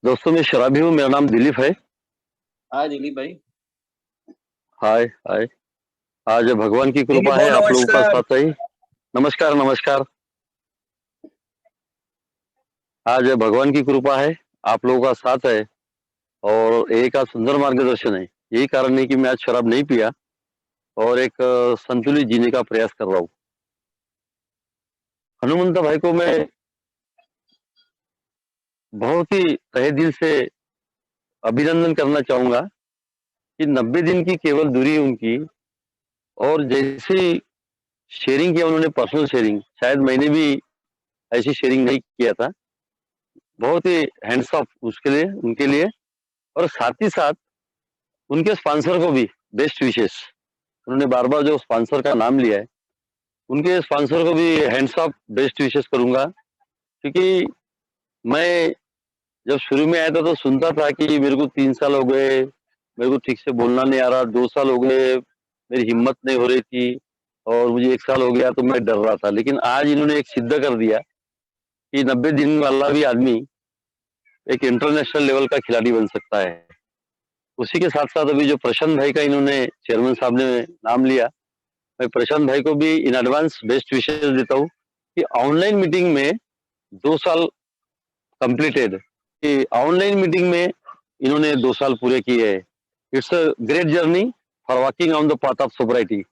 दोस्तों मैं शराबी हूँ, मेरा नाम दिलीप है। हाँ दिलीप भाई। हाय हाय। आज भगवान की दिलीप कृपा है, भाई आप लोगों का नमस्कार। साथ है। नमस्कार नमस्कार। आज भगवान की कृपा है, आप लोगों का साथ है और एक का सुंदर मार्गदर्शन है। यही कारण है कि मैं आज शराब नहीं पिया और एक संतुलित जीने का प्रयास कर रहा हूँ। हनुमंत भाई को मैं बहुत ही तहे दिल से अभिनंदन करना चाहूंगा कि 90 दिन की केवल दूरी है उनकी। और जैसे शेयरिंग किया उन्होंने, पर्सनल शेयरिंग, शायद मैंने भी ऐसी शेयरिंग नहीं किया था। बहुत ही हैंड्स ऑफ उसके लिए, उनके लिए। और साथ ही साथ उनके स्पॉन्सर को भी बेस्ट विशेस। उन्होंने बार बार जो स्पॉन्सर का नाम लिया है, उनके स्पॉन्सर को भी हैंड्स ऑफ बेस्ट विशेस करूंगा। क्योंकि मैं जब शुरू में आया था तो सुनता था कि मेरे को 3 साल हो गए, मेरे को ठीक से बोलना नहीं आ रहा, 2 साल हो गए मेरी हिम्मत नहीं हो रही थी, और मुझे 1 साल हो गया तो मैं डर रहा था। लेकिन आज इन्होंने एक सिद्ध कर दिया कि 90 दिन वाला भी आदमी एक इंटरनेशनल लेवल का खिलाड़ी बन सकता है। उसी के साथ साथ अभी जो प्रशांत भाई का इन्होंने, चेयरमैन साहब ने नाम लिया, मैं प्रशांत भाई को भी इन एडवांस बेस्ट विशेष देता हूँ कि ऑनलाइन मीटिंग में 2 साल कंप्लीटेड, कि ऑनलाइन मीटिंग में इन्होंने 2 साल पूरे किए हैं। It's a great journey for walking on the path of sobriety.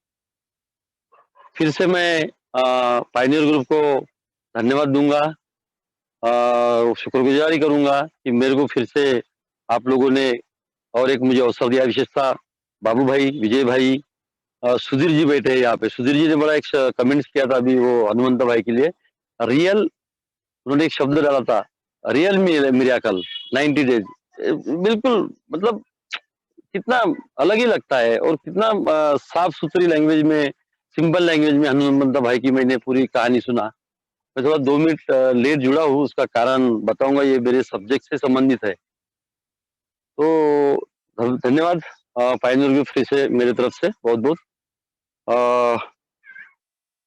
फिर से मैं पायनियर ग्रुप को धन्यवाद दूंगा, शुक्रगुजारी करूंगा कि मेरे को फिर से आप लोगों ने और एक मुझे अवसर दिया। विशेषता बाबू भाई, विजय भाई, सुधीर जी बैठे हैं यहाँ पे। सुधीर जी ने बड़ा एक कमेंट्स किया था अभी वो हनुमंत भाई के लिए। रियल, उन्होंने एक शब्द डाला था, रियल मिराकल 90 डेज। बिल्कुल, मतलब कितना अलग ही लगता है और कितना साफ सुथरी लैंग्वेज में, सिंपल लैंग्वेज में हनुमंत भाई की मैंने पूरी कहानी सुना। मैं थोड़ा 2 मिनट लेट जुड़ा हूँ, उसका कारण बताऊंगा, ये मेरे सब्जेक्ट से संबंधित है। तो धन्यवाद पायनियर ग्रुप फिर से मेरे तरफ से बहुत बहुत। अ,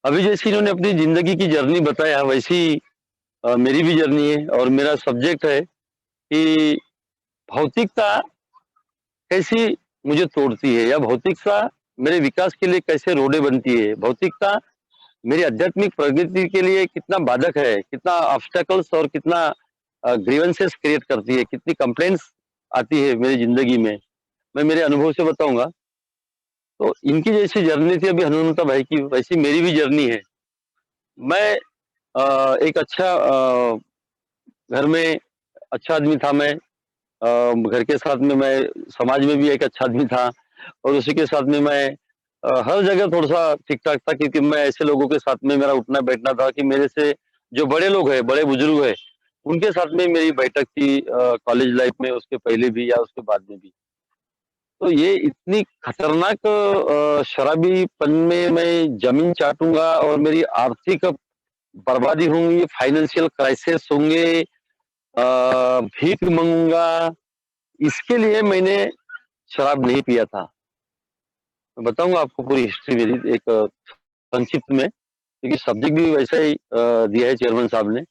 अभी जैसे इन्होंने अपनी जिंदगी की जर्नी बताया, वैसी मेरी भी जर्नी है और मेरा सब्जेक्ट है कि भौतिकता कैसी मुझे तोड़ती है, या भौतिकता मेरे विकास के लिए कैसे रोड़े बनती है, भौतिकता मेरी आध्यात्मिक प्रगति के लिए कितना बाधक है, कितना ऑब्स्टेकल्स और कितना ग्रीवेंसेस क्रिएट करती है, कितनी कंप्लेंट्स आती है मेरी जिंदगी में, मैं मेरे अनुभव से बताऊंगा। तो इनकी जैसी जर्नी थी अभी हनुमंता भाई की, वैसी मेरी भी जर्नी है। मैं एक अच्छा घर में अच्छा आदमी था मैं। घर के साथ में मैं समाज में भी एक अच्छा आदमी था, और उसी के साथ में मैं हर जगह थोड़ा सा ठीक ठाक था, क्योंकि मैं ऐसे लोगों के साथ में मेरा उठना बैठना था कि मेरे से जो बड़े लोग हैं, बड़े बुजुर्ग हैं, उनके साथ में मेरी बैठक थी, कॉलेज लाइफ में, उसके पहले भी या उसके बाद में भी। तो ये इतनी खतरनाक शराबीपन में मैं जमीन चाटूंगा और मेरी आर्थिक बर्बादी होंगी, फाइनेंशियल क्राइसिस होंगे, भीख मांगूंगा, इसके लिए मैंने शराब नहीं पिया था। मैं बताऊंगा आपको पूरी हिस्ट्री मेरी एक संक्षिप्त में, क्योंकि सब्जेक्ट भी वैसा ही दिया है चेयरमैन साहब ने।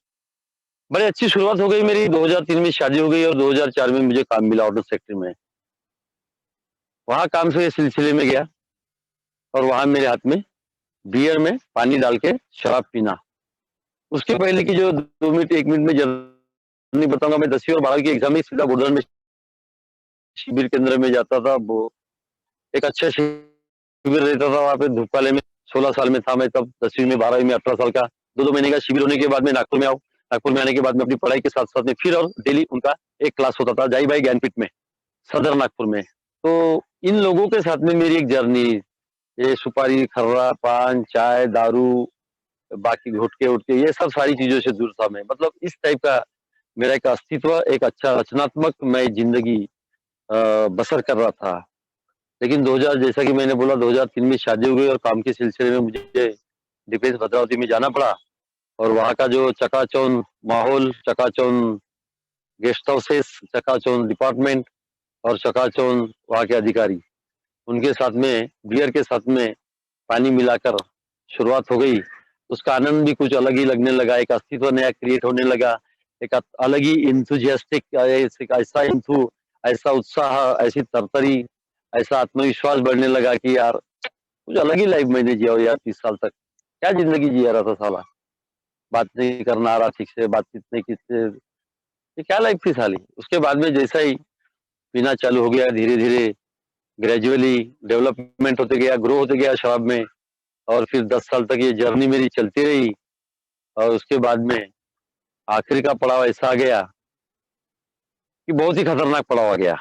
बड़ी अच्छी शुरुआत हो गई मेरी, 2003 में शादी हो गई और 2004 में मुझे काम मिला ऑर्डर सेक्टर में। वहां काम से सिलसिले में गया और वहां मेरे हाथ में बियर में पानी डाल के शराब पीना। उसके पहले की जो 2 मिनट 1 मिनट में जर्नी बताऊंगा। मैं 10वीं और 12वीं की एग्जाम में सीधा गुड़गांव में शिविर केंद्र में जाता था। वो एक अच्छा शिविर रहता था वहाँ पे धूपकाले में। 16 साल में था मैं तब, 10वीं में, 12वीं में, 18 साल का। 2-2 महीने का शिविर होने के बाद में नागपुर में आओ। नागपुर में आने के बाद में अपनी पढ़ाई के साथ साथ में फिर और डेली उनका एक क्लास होता था जाई भाई ज्ञानपीठ में, सदर नागपुर में। तो इन लोगों के साथ में मेरी एक जर्नी, ये सुपारी, खर्रा, पान, चाय, दारू, बाकी गुटके उटके, ये सब सारी चीजों से दूर था मैं। मतलब इस टाइप का मेरा एक अस्तित्व, एक अच्छा रचनात्मक मैं जिंदगी बसर कर रहा था। लेकिन 2000, जैसा कि मैंने बोला, 2003 में शादी हो गई और काम के सिलसिले में मुझे डिफेंस भद्रावती में जाना पड़ा। और वहाँ का जो चकाचौंध माहौल, चकाचौंध गेस्ट हाउसेस, चकाचौंध डिपार्टमेंट और चकाचौंध वहाँ के अधिकारी, उनके साथ में बियर के साथ में पानी मिलाकर शुरुआत हो गई। उसका आनंद भी कुछ अलग ही लगने लगा, एक अस्तित्व नया क्रिएट होने लगा। एक अलग ही इंथुजियास्टिक ऐसा उत्साह, ऐसी तरतरी, ऐसा आत्मविश्वास बढ़ने लगा कि यार कुछ अलग ही लाइफ मैंने जिया हो यार 30 साल तक। क्या जिंदगी जिया रहा था साला। बात नहीं करना आ रहा ठीक से, बातचीत नहीं किससे, ये क्या लाइफ थी साली। उसके बाद में जैसा ही पीना चालू हो गया, धीरे धीरे ग्रेजुअली डेवलपमेंट होते गया, ग्रो होते गया शराब में। और फिर 10 साल तक ये जर्नी मेरी चलती रही। और उसके बाद में आखिरी का पड़ाव ऐसा आ गया कि बहुत ही खतरनाक पड़ाव आ गया।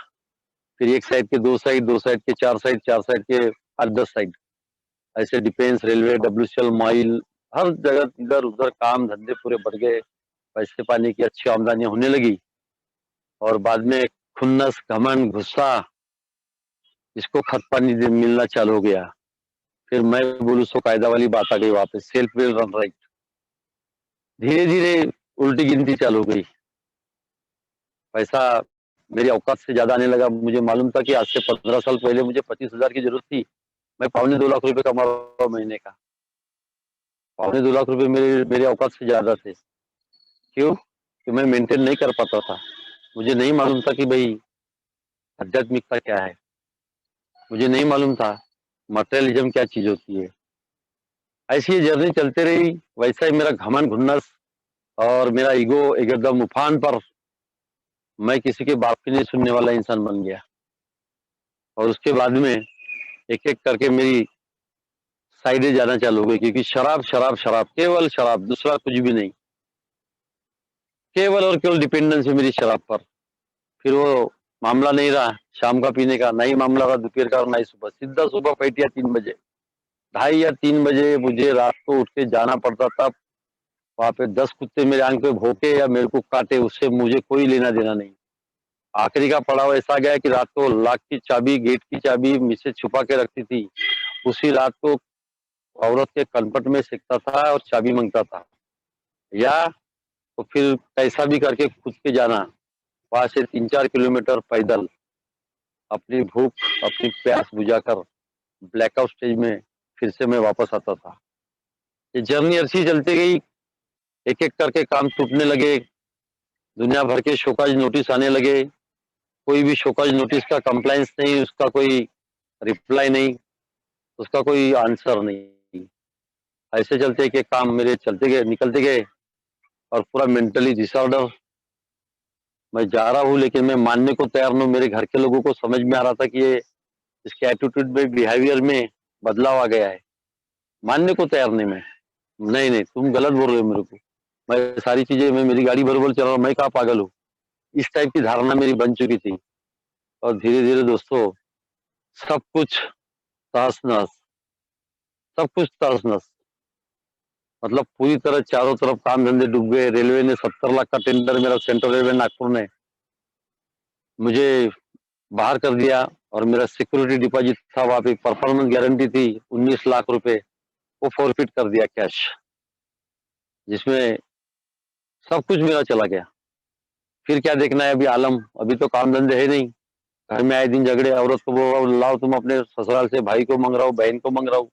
फिर एक साइड के 2 साइड, 2 साइड के 4 साइड, 4 साइड के 8-10 साइड, ऐसे डिफेंस, रेलवे, डब्ल्यूसीएल, माइल, हर जगह इधर उधर काम धंधे पूरे बढ़ गए। पैसे पानी की अच्छी आमदनी होने लगी। और बाद में खुन्नस, घमंड, गुस्सा, इसको खत पानी मिलना चालू हो गया। फिर मैं बोलूं सो कायदा वाली बात आ गई वापस, सेल्फ विल रन राइट। धीरे धीरे उल्टी गिनती चालू हो गई। पैसा मेरी औकात से ज्यादा आने लगा। मुझे मालूम था कि आज से 15 साल पहले मुझे 25,000 की जरूरत थी, मैं 2.25 लाख रुपए कमा रहा हूं महीने का। 2.25 लाख रुपए मेरे मेरे औकात से ज्यादा थे। क्यों? कि मैं मेंटेन नहीं कर पाता था। मुझे नहीं मालूम था कि भाई आध्यात्मिकता क्या है। मुझे नहीं मालूम था मटेरियलिज्म क्या चीज होती है। ऐसी ये जर्नी चलते रही। वैसा ही मेरा घमंड, घुन्नस और मेरा ईगो एकदम उफान पर। मैं किसी के बात की नहीं सुनने वाला इंसान बन गया। और उसके बाद में एक एक करके मेरी साइडें जाना चालू हो गई, क्योंकि शराब शराब शराब, केवल शराब, दूसरा कुछ भी नहीं। केवल और केवल डिपेंडेंस है मेरी शराब पर। फिर वो मामला नहीं रहा शाम का पीने का, नहीं मामला रहा दोपहर का, और नहीं सुबह। सीधा सुबह पैटिया 3 बजे, 2:30 या 3 बजे मुझे रात को उठ के जाना पड़ता था। वहां पे 10 कुत्ते मेरे आंख पे भौंके या मेरे को काटे, उससे मुझे कोई लेना देना नहीं। आखिरी का पड़ाव ऐसा गया कि रात को लॉक की चाबी, गेट की चाबी मिसेज छुपा के रखती थी। उसी रात को औरत के कनपट में सेकता था और चाबी मांगता था। या तो फिर कैसा भी करके खुद के जाना, वहां से 3-4 किलोमीटर पैदल, अपनी भूख, अपनी प्यास बुझाकर ब्लैकआउट स्टेज में फिर से मैं वापस आता था। ये जर्नी ऐसी चलती गई। एक एक करके काम टूटने लगे। दुनिया भर के शोकॉज नोटिस आने लगे। कोई भी शोकॉज नोटिस का कंप्लायंस नहीं, उसका कोई रिप्लाई नहीं, उसका कोई आंसर नहीं। ऐसे चलते कि काम मेरे चलते गए, निकलते गए। और पूरा मेंटली डिसऑर्डर। मैं जा रहा हूँ लेकिन मैं मानने को तैयार नहीं हूं। मेरे घर के लोगों को समझ में आ रहा था कि ये इसके एटीट्यूड में, बिहेवियर में बदलाव आ गया है। मानने को तैयार नहीं मैं। नहीं नहीं, तुम गलत बोल रहे हो मेरे को। मैं सारी चीजें, मैं मेरी गाड़ी बरोबर चला रहा हूँ, मैं कहाँ पागल हूँ। इस टाइप की धारणा मेरी बन चुकी थी। और धीरे धीरे दोस्तों, सब कुछ तहस नहस, सब कुछ तहस नहस। मतलब पूरी तरह चारों तरफ काम धंधे डूब गए। रेलवे ने 70 लाख का टेंडर, मेरा सेंट्रल रेलवे नागपुर ने मुझे बाहर कर दिया। और मेरा सिक्योरिटी डिपॉजिट था, वहां पे परफॉर्मेंस गारंटी थी 19 लाख रुपए, वो फॉरफिट कर दिया कैश, जिसमें सब कुछ मेरा चला गया। फिर क्या देखना है अभी आलम, अभी तो काम धंधे है नहीं। घर में आए दिन झगड़े, औरत को बोल रहा हूँ लाओ तुम अपने ससुराल से, भाई को मंग रहा हूँ, बहन को मंग रहा हूँ।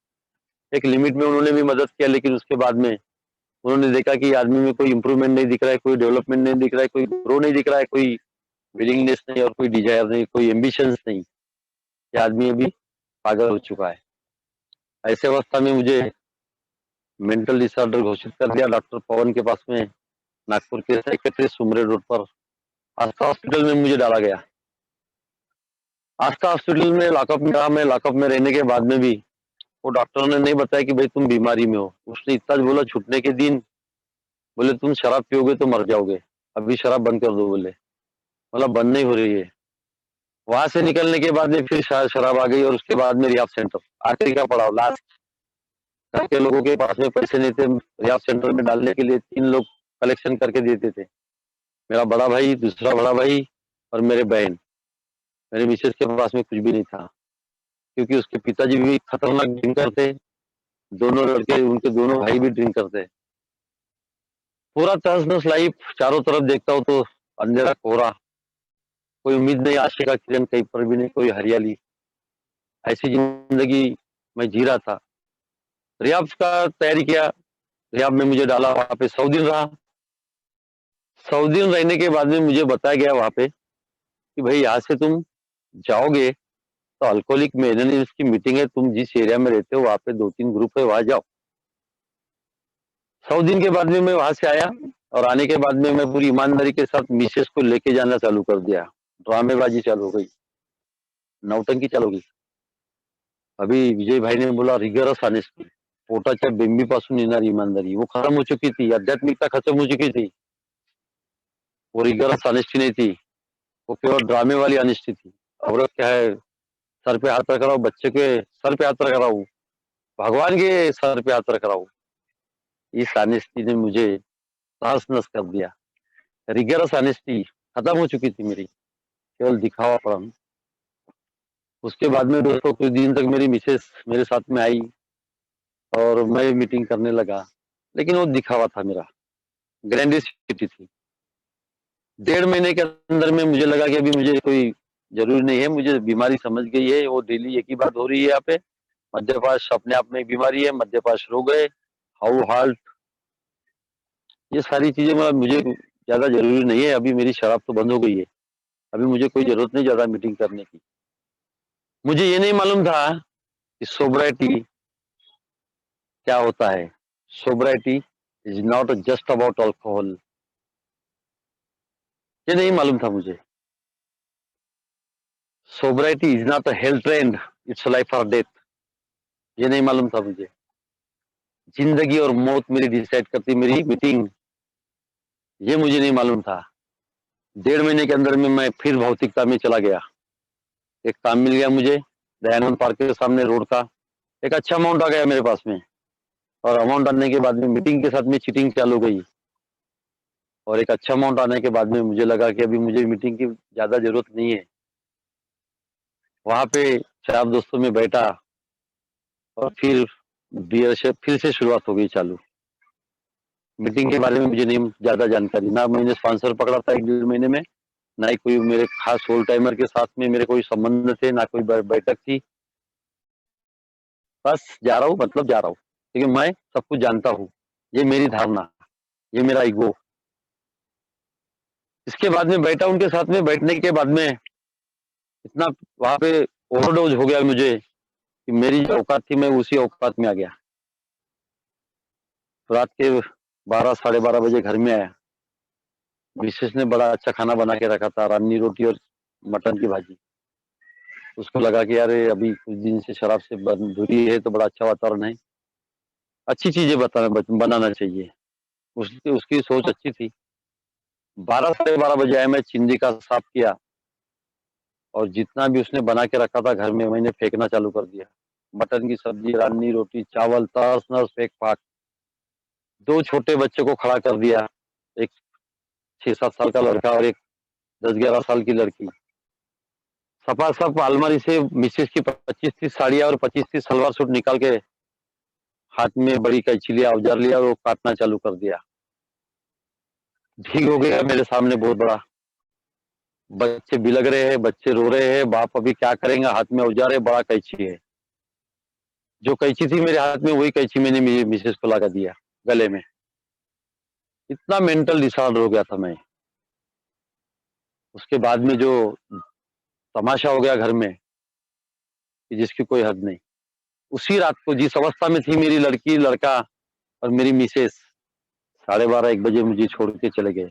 एक लिमिट में उन्होंने भी मदद किया, लेकिन उसके बाद में उन्होंने देखा कि आदमी में कोई इंप्रूवमेंट नहीं दिख रहा है, कोई डेवलपमेंट नहीं दिख रहा है, कोई ग्रो नहीं दिख रहा है, कोई विलिंगनेस नहीं और कोई डिजायर नहीं, कोई एम्बिशंस नहीं। ये आदमी अभी पागल हो चुका है। ऐसे अवस्था में मुझे मेंटल डिसऑर्डर घोषित कर दिया डॉक्टर पवन के पास में, नागपुर के सेक्रेटरी सुमरे रोड पर आस्था हॉस्पिटल में मुझे डाला गया। आस्था हॉस्पिटल में लॉकअप में रहा। मैं लॉकअप में रहने के बाद में भी वो डॉक्टर ने नहीं बताया कि भाई तुम बीमारी में हो। उसने इतना बोला छूटने के दिन, बोले तुम शराब पियोगे तो मर जाओगे, अभी शराब बंद कर दो बोले। मतलब बंद नहीं हो रही है। वहां से निकलने के बाद में फिर शराब आ गई। और उसके बाद में रिहाब सेंटर, आखिरी का पड़ाव, लास्ट। घर के लोगों के पास में पैसे नहीं थे रिहाब सेंटर में डालने के लिए। 3 लोग कलेक्शन करके देते थे, मेरा बड़ा भाई, दूसरा बड़ा भाई और मेरे बहन। मेरे मिसेज के पास में कुछ भी नहीं था, क्योंकि उसके पिताजी भी खतरनाक ड्रिंकर थे। दोनों लड़के, उनके दोनों भाई भी ड्रिंकर थे। पूरा तहस नहस लाइफ। चारों तरफ देखता हूँ तो अंधेरा कोहरा, कोई उम्मीद नहीं, आशा का किरण कहीं पर भी नहीं, कोई हरियाली। ऐसी जिंदगी मैं जी रहा था। रियाब का तैयारी किया। रियाब में मुझे डाला, वहां पे 100 दिन रहा। 100 दिन रहने के बाद में मुझे बताया गया वहाँ पे कि भाई यहाँ से तुम जाओगे तो अल्कोहलिक मेनोनिम्स की मीटिंग है, तुम जिस एरिया में रहते हो वहाँ पे 2-3 ग्रुप है, वहाँ जाओ। 100 दिन के बाद में मैं वहाँ से आया और आने के बाद में मैं पूरी ईमानदारी के साथ मिसेस को लेके जाना चालू कर दिया। ड्रामेबाजी चालू हो गई, नौटंकी चालू हो गई। अभी विजय भाई ने बोला रिगरस ऑनेस्टी, पोटाच्या बिंबीपासून येणारी ईमानदारी वो खत्म हो चुकी थी, आध्यात्मिकता खत्म हो चुकी थी। वो रिगरस ऑनेस्टी नहीं थी, वो केवल ड्रामे वाली ऑनेस्टी थी। औरत क्या है, सर पे हाथ रख रहा हूँ, बच्चे के सर पे हाथ रख रहा हूँ, भगवान के सर पे हाथ रख रहा हूँ। इस ऑनेस्टी ने मुझे तहस-नहस कर दिया। रिगरस ऑनेस्टी खत्म हो चुकी थी मेरी, केवल दिखावापन। उसके बाद में दोस्तों कुछ दिन तक मेरी मिसेस मेरे साथ में आई और मैं मीटिंग करने लगा, लेकिन वो दिखावा था मेरा, ग्रैंडिसिटी थी। 1.5 महीने के अंदर में मुझे लगा कि अभी मुझे कोई ज़रूरी नहीं है, मुझे बीमारी समझ गई है, वो डेली एक ही बात हो रही है यहाँ पे, मद्यपान अपने आप में एक बीमारी है, मद्यपान रोग है, हाउ हाल्ट, ये सारी चीज़ें मतलब मुझे ज़्यादा ज़रूरी नहीं है, अभी मेरी शराब तो बंद हो गई है, अभी मुझे कोई ज़रूरत नहीं ज़्यादा मीटिंग करने की। मुझे ये नहीं मालूम था कि सोब्रिटी क्या होता है। Sobriety is not just about alcohol, ये नहीं मालूम था मुझे। Sobriety is not a health trend, it's life और डेथ, ये नहीं मालूम था मुझे। ज़िंदगी और मौत मेरी डिसाइड करती मेरी मीटिंग, ये मुझे नहीं मालूम था। 1.5 महीने के अंदर में मैं फिर भौतिकता में चला गया। एक काम मिल गया मुझे, दयानंद पार्क के सामने रोड का, एक अच्छा अमाउंट आ गया मेरे पास में और अमाउंट आने के बाद में मीटिंग के साथ में चीटिंग चालू हो गई और एक अच्छा अमाउंट आने के बाद में मुझे लगा कि अभी मुझे मीटिंग की ज़्यादा ज़रूरत नहीं है। वहाँ पे 4 दोस्तों में बैठा और फिर बियर से फिर से शुरुआत हो गई चालू। मीटिंग के बारे में मुझे नहीं ज़्यादा जानकारी, ना मैंने स्पॉन्सर पकड़ा था 1 डेढ़ महीने में, ना ही कोई मेरे खास होल टाइमर के साथ में मेरे कोई संबंध थे, ना कोई बैठक थी। बस जा रहा हूँ मतलब जा रहा हूँ, क्योंकि मैं सब कुछ जानता हूँ। ये मेरी धारणा, ये मेरा ईगो। इसके बाद में बैठा उनके साथ में, बैठने के बाद में इतना वहाँ पे ओवरडोज़ हो गया मुझे कि मेरी जो औकात थी मैं उसी औकात में आ गया। रात के 12 साढ़े 12 बजे घर में आया। मिसेस ने बड़ा अच्छा खाना बना के रखा था, रानी रोटी और मटन की भाजी। उसको लगा कि यार ये अभी कुछ दिन से शराब से दूरी है तो बड़ा अच्छा वातावरण है, अच्छी चीज़ें बनाना चाहिए। उसकी उसकी सोच अच्छी थी। 12 साढ़े 12 बजे आया, मैं चिंदी का साफ किया और जितना भी उसने बना के रखा था घर में मैंने फेंकना चालू कर दिया। मटन की सब्जी, रानी रोटी, चावल तहस-नहस फेंक-फाक। 2 छोटे बच्चे को खड़ा कर दिया, एक 6-7 साल का लड़का और एक 10-11 साल की लड़की। सपासप अलमारी से मिसेस की 25-30 साड़ियाँ और 25-30 सलवार सूट निकाल के हाथ में बड़ी कैंची लिया, औजार लिया और वो काटना चालू कर दिया। भीग हो गया मेरे सामने बहुत बड़ा। बच्चे बिलख रहे हैं, बच्चे रो रहे हैं, बाप अभी क्या करेंगे, हाथ में औजार है, बड़ा कैंची है। जो कैंची थी मेरे हाथ में वही कैंची मैंने मेरी मिसेस को लगा दिया गले में। इतना मेंटल डिसऑर्डर हो गया था मैं। उसके बाद में जो तमाशा हो गया घर में कि जिसकी कोई हद नहीं। उसी रात को जिस अवस्था में थी मेरी लड़की, लड़का और मेरी मिसेस, साढ़े 12-1 बजे मुझे छोड़ के चले गए।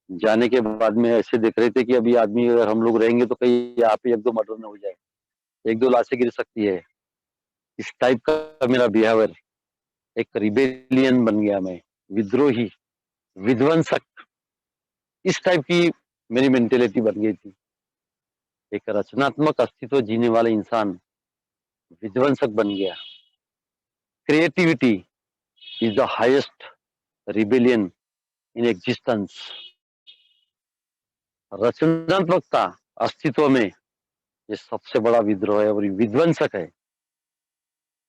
जाने के बाद में ऐसे देख रहे थे कि अभी आदमी अगर हम लोग रहेंगे तो कहीं यहाँ पे 1-2 मर्डर ना हो जाए, 1-2 लाशें गिर सकती है। इस टाइप का मेरा बिहेवियर, एक रिबेलियन बन गया मैं, विद्रोही, विध्वंसक, इस टाइप की मेरी मेंटालिटी बन गई थी। एक रचनात्मक अस्तित्व जीने वाला इंसान विध्वंसक बन गया। Creativity is the highest rebellion in existence. रचनात्मकता अस्तित्व में ये सबसे बड़ा विद्रोह है और ये विध्वंसक है।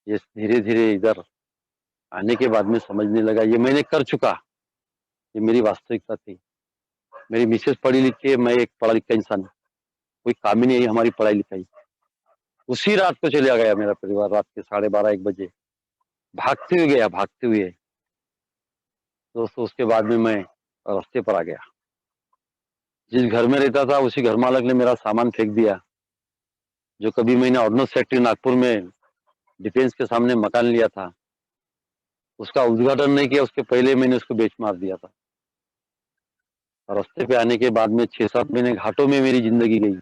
ये धीरे धीरे इधर आने के बाद में समझने लगा ये मैंने कर चुका, ये मेरी वास्तविकता थी। मेरी मिसेस पढ़ी लिखी है, मैं एक पढ़ा लिखा इंसान, कोई काम ही नहीं है हमारी पढ़ाई लिखाई। उसी रात को चला गया मेरा परिवार, रात के 12:30-1 बजे भागते हुए गया, भागते हुए। दोस्तों उसके बाद में मैं और रास्ते पर आ गया। जिस घर में रहता था उसी घर मालक ने मेरा सामान फेंक दिया। जो कभी मैंने ऑर्डिनेंस फैक्ट्री नागपुर में डिफेंस के सामने मकान लिया था, उसका उद्घाटन नहीं किया, उसके पहले मैंने उसको बेच मार दिया था। और रास्ते पे आने के बाद में 6-7 महीने घाटों में मेरी जिंदगी गई।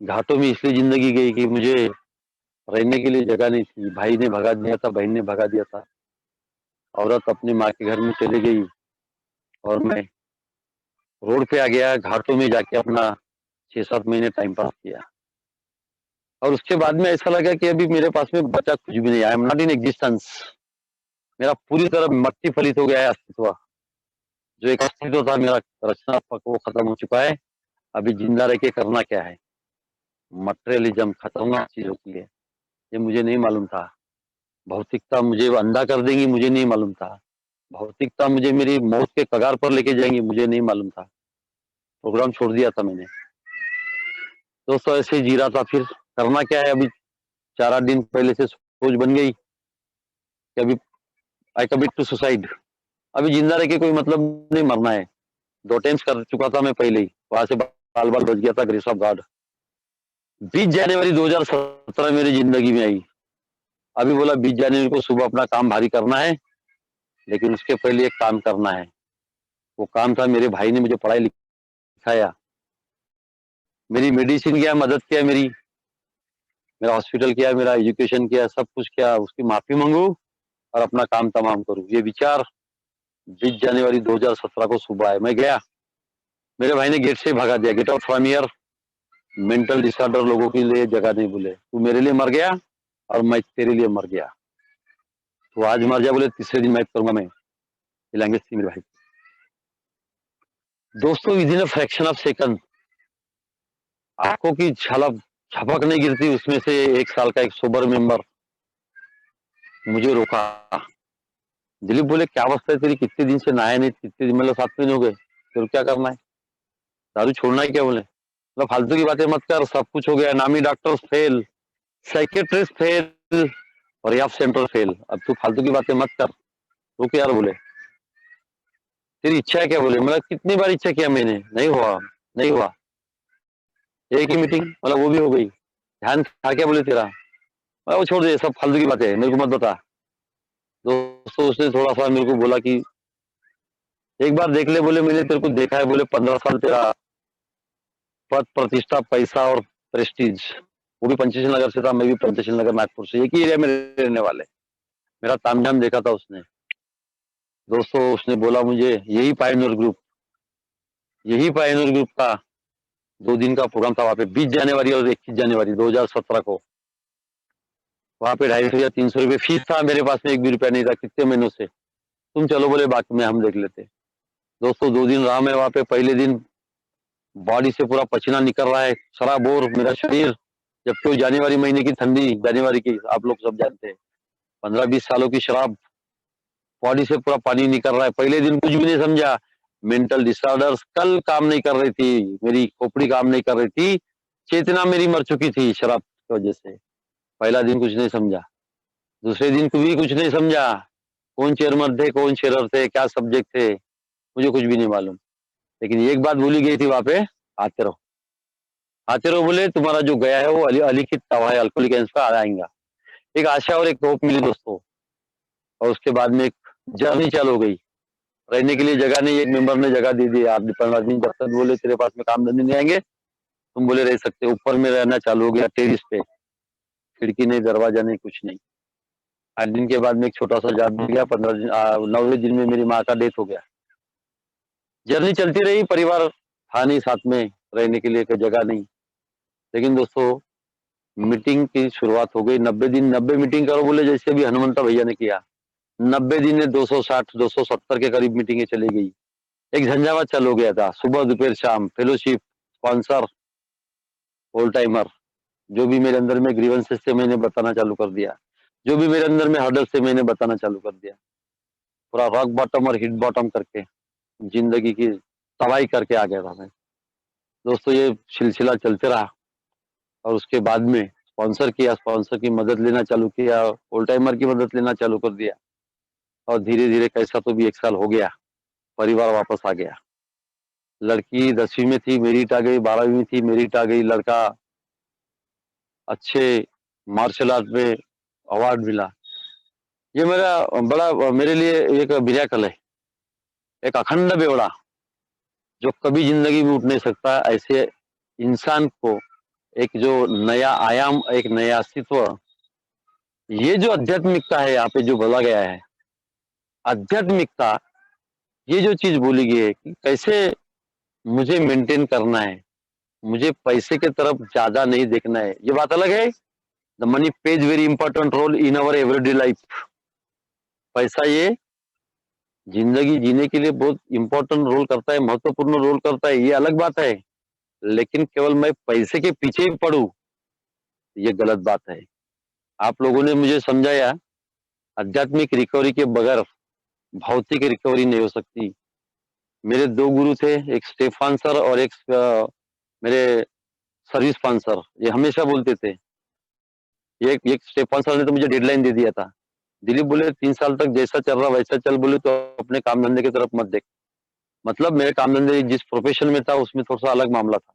घाटों में इसलिए जिंदगी गई कि मुझे रहने के लिए जगह नहीं थी। भाई ने भगा दिया था, बहन ने भगा दिया था। औरत अपनी माँ के घर में चली गई और मैं रोड पे आ गया। घाटों में जाके अपना 6-7 महीने टाइम पास किया। और उसके बाद में ऐसा लगा कि अभी मेरे पास में बचा कुछ भी नहीं। I am not in existence. मेरा पूरी तरह मट्टी फलित हो गया है अस्तित्व। जो एक अस्तित्व था मेरा रचनात्मक, वो खत्म हो चुका है। अभी जिंदा रह के करना क्या है। मटेरियलिज्म खतरनाक चीज होती है, ये मुझे नहीं मालूम था। भौतिकता मुझे अंधा कर देंगी, मुझे नहीं मालूम था। भौतिकता मुझे मेरी मौत के कगार पर लेके जाएंगी, मुझे नहीं मालूम था। प्रोग्राम छोड़ दिया था मैंने। दोस्तों ऐसे ही जी रहा था। फिर करना क्या है। अभी 4-8 दिन पहले से सोच बन गई कि अभी आई कमिट टू सुसाइड। अभी जिंदा रह के कोई मतलब नहीं, मरना है। 2 टाइम्स कर चुका था मैं पहले ही, वहां से बाल बाल बच गया था, ग्रेस ऑफ गॉड। 20 जनवरी 2017 मेरी जिंदगी में आई। अभी बोला 20 जनवरी को सुबह अपना काम भारी करना है, लेकिन उसके पहले एक काम करना है। वो काम था, मेरे भाई ने मुझे पढ़ाई लिखाया, मेरी मेडिसिन किया, मदद किया, मेरा हॉस्पिटल किया, मेरा एजुकेशन किया, सब कुछ किया। उसकी माफी मांगू और अपना काम तमाम करूं, ये विचार 20 जनवरी 2017 को सुबह है। मैं गया, मेरे भाई ने गेट से भगा दिया, get out from here. Mental disorder लोगों के लिए जगह नहीं, बोले तू मेरे लिए मर गया और मैं तेरे लिए मर गया। तो आज मर जा, बोले तीसरे दिन मैं करूंगा। मैं ये लैंग्वेज थी मेरे भाई। दोस्तों with in a fraction of second, आंखों की झलक झपक नहीं गिरती, उसमें से 1 साल का एक सोबर मेंबर मुझे रोका। दिलीप बोले क्या अवस्था है तेरी, कितने दिन से नहाया नहीं, कितने दिन, मतलब 7 महीने हो गए, फिर क्या करना है, दारू छोड़ना है क्या। बोले मतलब फालतू की बातें मत कर, सब कुछ हो गया, नामी डॉक्टर फेल, साइकेट्रिस्ट फेल और या सेंटर फेल, अब तू फालतू की बातें मत कर। रुक यार, बोले तेरी इच्छा है क्या। बोले मतलब कितनी बार इच्छा किया मैंने, नहीं हुआ, नहीं हुआ। एक ही मीटिंग, मतलब वो भी हो गई। ध्यान था क्या, बोले तेरा, वो छोड़ दे, सब फालतू की बातें है, मेरे को मत बता। दोस्तों उसने थोड़ा सा मेरे को बोला कि एक बार देख ले, बोले मैंने तेरे को देखा है, बोले 15 साल तेरा पद प्रतिष्ठा पैसा और प्रेस्टीज, वो भी पंचशील नगर से था, मैं भी पंचशील नगर नागपुर से, एक ही एरिया में रहने वाले। मेरा तामझाम देखा था उसने। दोस्तों उसने बोला मुझे, यही पायनियर ग्रुप का 2 दिन का प्रोग्राम था वहां पे, 20 जनवरी और 21 जनवरी 2017 को। वहां पे 250 या 300 रुपये फीस था, मेरे पास में 1 भी रुपया नहीं था कितने महीनों से। तुम चलो, बोले बाकी में हम देख लेते। दोस्तों 2 दिन रहा मैं वहां पे। पहले दिन बॉडी से पूरा पसीना निकल रहा है, सराबोर मेरा शरीर, जबकि वो जनवरी महीने की ठंडी, जनवरी की आप लोग सब जानते हैं, 15-20 सालों की शराब, बॉडी से पूरा पानी निकल रहा है। पहले दिन कुछ भी नहीं समझा। मेंटल डिसऑर्डर्स, कल काम नहीं कर रही थी, मेरी खोपड़ी काम नहीं कर रही थी, चेतना मेरी मर चुकी थी शराब की वजह से। पहला दिन कुछ नहीं समझा, दूसरे दिन भी कुछ नहीं समझा। कौन चेयरमैन थे, कौन शेरर थे, क्या सब्जेक्ट थे, मुझे कुछ भी नहीं मालूम। लेकिन एक बात भूली गई थी वहां पे, आते रहो, आते रहो, बोले तुम्हारा जो गया है वो अलिखित तवा है, अल्कोहलिक एंस का आएगा। एक आशा और एक होप मिली दोस्तों। और उसके बाद में एक जर्नी चालू हो गई। रहने के लिए जगह नहीं, एक मेंबर ने जगह दे दी, आप 15 दिन जब तक बोले तेरे पास में काम धंधे नहीं आएंगे, तुम बोले रह सकते हो। ऊपर में रहना चालू हो गया, टेरिस पे, खिड़की नहीं, दरवाजा नहीं, कुछ नहीं। 8 दिन के बाद में एक छोटा सा जॉब मिल गया। 15 दिन, 9वें दिन में मेरी माँ का डेथ हो गया। जर्नी चलती रही, परिवार था नहीं साथ में, रहने के लिए कोई जगह नहीं। लेकिन दोस्तों मीटिंग की शुरुआत हो गई। 90 दिन 90 मीटिंग करो, बोले जैसे भी हनुमंता भैया ने किया। 90 दिन में 260 270 के करीब मीटिंगें चली गई। एक झंझावात चालू हो गया था, सुबह दोपहर शाम, फेलोशिप, स्पॉन्सर, ओल्ड टाइमर। जो भी मेरे अंदर में ग्रीवेंसेस थे मैंने बताना चालू कर दिया, जो भी मेरे अंदर में हर्डल्स थे मैंने बताना चालू कर दिया। पूरा रॉक बॉटम और हिट बॉटम करके जिंदगी की तबाही करके आ गया था मैं। दोस्तों ये सिलसिला चलते रहा और उसके बाद में स्पॉन्सर किया, स्पॉन्सर की मदद लेना चालू किया, ओल्ड टाइमर की मदद लेना चालू कर दिया। और धीरे धीरे कैसा तो भी 1 साल हो गया। परिवार वापस आ गया। लड़की 10वीं में थी, मेरिट आ गई, 12वीं में थी, मेरिट आ गई, लड़का अच्छे मार्शल आर्ट में अवार्ड मिला। ये मेरे लिए एक मिरेकल है, एक अखंड बेवड़ा जो कभी जिंदगी में उठ नहीं सकता। ऐसे इंसान को एक जो नया आयाम, एक नया अस्तित्व, ये जो आध्यात्मिकता है यहाँ पे जो बोला गया है, आध्यात्मिकता, ये जो चीज बोली गई है कि कैसे मुझे मेंटेन करना है, मुझे पैसे की तरफ ज्यादा नहीं देखना है, ये बात अलग है। The money plays very important role in our everyday life. पैसा ये जिंदगी जीने के लिए बहुत इंपॉर्टेंट रोल करता है, महत्वपूर्ण रोल करता है, ये अलग बात है। लेकिन केवल मैं पैसे के पीछे ही पड़ूं, ये गलत बात है। आप लोगों ने मुझे समझाया, आध्यात्मिक रिकवरी के बगैर भौतिक रिकवरी नहीं हो सकती। मेरे दो गुरु थे, एक स्टेफान सर और एक मेरे सर्विस पान सर। ये हमेशा बोलते थे, एक स्टेफान सर ने तो मुझे डेडलाइन दे दिया था, दिलीप बोले 3 साल तक जैसा चल रहा वैसा चल, बोले तो अपने काम धंधे की तरफ मत देख। मतलब मेरे काम धंधे जिस प्रोफेशन में था उसमें थोड़ा सा अलग मामला था।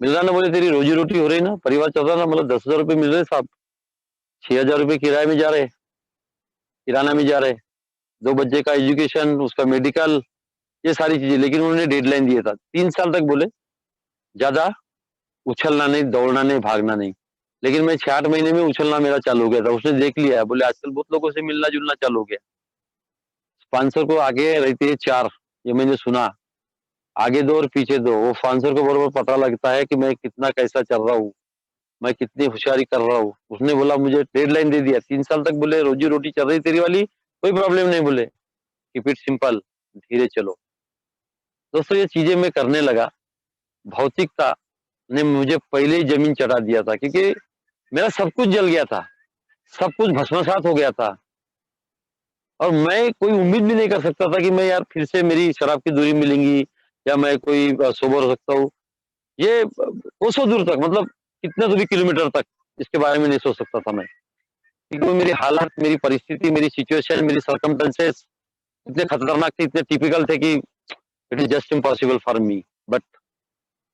मिल रहा ना, बोले तेरी रोजी रोटी हो रही ना, परिवार चल रहा ना, मतलब 10,000 रुपये मिल रहे साहब, 6,000 रुपये किराए में जा रहे, किराना में जा रहे, 2 बच्चे का एजुकेशन, उसका मेडिकल, ये सारी चीजें। लेकिन उन्होंने डेडलाइन दिया था 3 साल तक, बोले ज्यादा उछलना नहीं, दौड़ना नहीं, भागना नहीं। लेकिन मैं 6-8 महीने में उछलना मेरा चालू हो गया था। उसने देख लिया, बोले आजकल बहुत लोगों से मिलना जुलना चालू हो गया। स्पॉन्सर को आगे रहती है 4, ये मैंने सुना, आगे 2 और पीछे 2। वो स्पॉन्सर को बरोबर पता लगता है कि मैं कितना कैसा चल रहा हूँ, मैं कितनी होशियारी कर रहा हूँ। उसने बोला, मुझे डेडलाइन दे दिया 3 साल तक, बोले रोजी रोटी चल रही तेरी वाली, कोई प्रॉब्लम नहीं, बोले कीप इट सिंपल, धीरे चलो। दोस्तों ये चीजें मैं करने लगा, भौतिकता ने मुझे पहले ही जमीन चढ़ा दिया था, क्योंकि मेरा सब कुछ जल गया था, सब कुछ भस्मसात हो गया था। और मैं कोई उम्मीद भी नहीं कर सकता था कि मैं यार फिर से मेरी शराब की दूरी मिलेंगी, या मैं कोई सोबर हो सकता हूँ। ये कोसों दूर तक, मतलब कितने तो भी किलोमीटर तक इसके बारे में नहीं सोच सकता था मैं, क्योंकि मेरी हालात, मेरी परिस्थिति, मेरी सिचुएशन, मेरी सर्कमस्टेंसेस इतने खतरनाक थे, इतने टिपिकल थे कि it is just impossible for me. But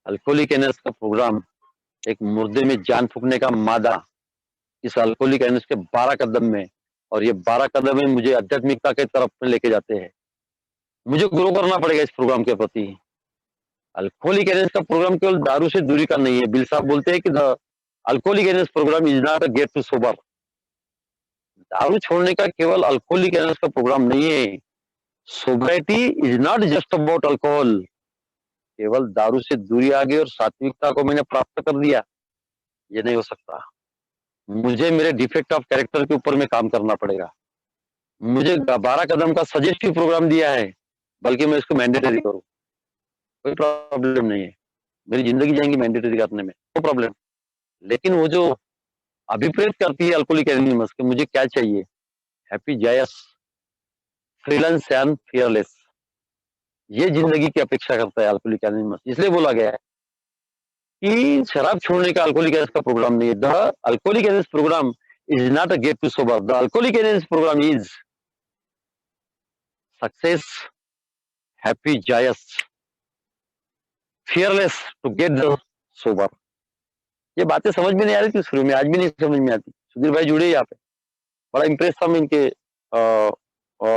Alcoholics Anonymous का प्रोग्राम, एक मुर्दे में जान फूकने का मादा, इस अल्कोहलिक एनर्स के 12 कदम में, और ये 12 कदम में मुझे आध्यात्मिकता के तरफ में लेके जाते हैं। मुझे ग्रो करना पड़ेगा इस प्रोग्राम के प्रति। अल्कोहलिक एनर्स का प्रोग्राम केवल दारू से दूरी का नहीं है। बिल साहब बोलते हैं कि the alcoholic anonymous program is not a get to sober. दारू छोड़ने का केवल अल्कोहलिक एनर्स का प्रोग्राम नहीं है। Sobriety is not just about alcohol. केवल दारू से दूरी आ गई और सात्विकता को मैंने प्राप्त कर दिया, ये नहीं हो सकता। मुझे मेरे डिफेक्ट ऑफ कैरेक्टर के ऊपर में काम करना पड़ेगा। मुझे 12 कदम का सजेस्टिव प्रोग्राम दिया है, बल्कि मैं इसको मैंडेटरी करूं, कोई प्रॉब्लम नहीं है। मेरी जिंदगी जाएंगी मैंडेटरी करने में, नो प्रॉब्लम। लेकिन वो जो अभिप्रेत करती है अल्कोहलिक एनोनिमस कि मुझे क्या चाहिए, happy, JAYS, freelance and fearless, ये जिंदगी की अपेक्षा करता है अल्कोहलिक एनोनिमस। इसलिए बोला गया है कि शराब छोड़ने का अल्कोहलिक एनोनिमस का प्रोग्राम नहीं है। The alcoholic anonymous program is not a get to sober. The alcoholic anonymous program is success, happy, joyous, fearless to get the sober. ये बातें समझ में नहीं आ रही थी शुरू में, आज भी नहीं समझ में आती। सुधीर भाई जुड़े यहाँ पे, बड़ा इंप्रेस था मैं इनके